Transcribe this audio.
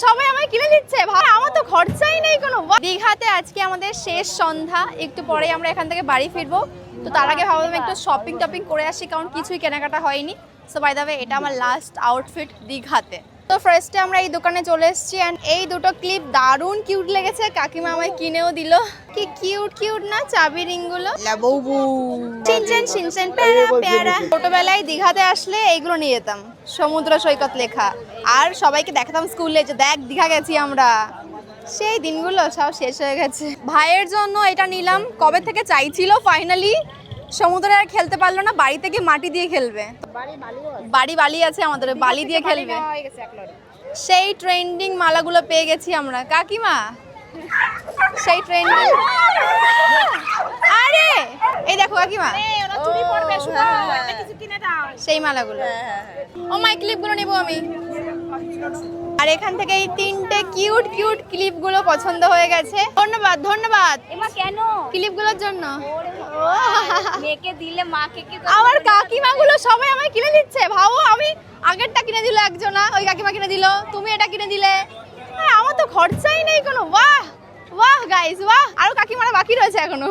সবাই আমায় কিনে দিচ্ছে, ভাই আমার তো খরচাই নেই কোনো। দীঘাতে আজকে আমাদের শেষ সন্ধ্যা, একটু পরেই আমরা এখান থেকে বাড়ি ফিরবো। তো তার আগে ভাবলাম একটু শপিং টপিং করে আসি, কারণ কিছুই কেনাকাটা হয়নি। সো বাই দ্য ওয়ে, এটা আমার লাস্ট আউটফিট দীঘাতে। তো ফার্স্টে আমরা এই দোকানে চলে এসেছি অ্যান্ড এই দুটো ক্লিপ দারুণ কিউট লেগেছে, কাকিমা আমায় কিনেও দিল। কি কিউট কিউট না চাবি রিংগুলো, চিনচেন চিনচেন প্যারা প্যারা। ছোটবেলায় দীঘাতে আসলে এইগুলো নিয়ে যেতাম, সমুদ্র সৈকত লেখা, আর সবাইকে দেখাতাম স্কুলে যে দেখ দীঘা গেছি আমরা। সেই দিনগুলো সব শেষ হয়ে গেছে। ভাইয়ের জন্য এটা নিলাম, কবে থেকে চাইছিল, ফাইনালি সমুদ্রে আর খেলতে পারলো না, বাড়িতে গিয়ে মাটি দিয়ে খেলবে। বাড়ি বালি আছে আমাদের, বালি দিয়ে খেলবে। সেই ট্রেন্ডিং মালাগুলো পেয়ে গেছি আমরা কাকিমা, সেই ট্রেন্ডিং। আরে এই দেখো কাকিমা, সেই মালাগুলো। ও মাই ক্লিপগুলো নেবো আমি। আর এখান থেকে এই তিনটে কিউট কিউট ক্লিপগুলো পছন্দ হয়ে গেছে। ধন্যবাদ ধন্যবাদ কেন ক্লিপগুলোর জন্য। মেয়েকে দিলে মাকে কি আমার কাকিমাগুলো সবাই আমায় কিনে দিচ্ছে, ভাবো আমি আগেরটা কিনে দিল একজনা, ওই কাকিমা কিনে দিল, তুমি এটা কিনে দিলে, আমার তো খরচাই নেই কোনো। বাহ বাহ গাইস বাহ, আরো কাকিমারা বাকি রয়েছে এখনো।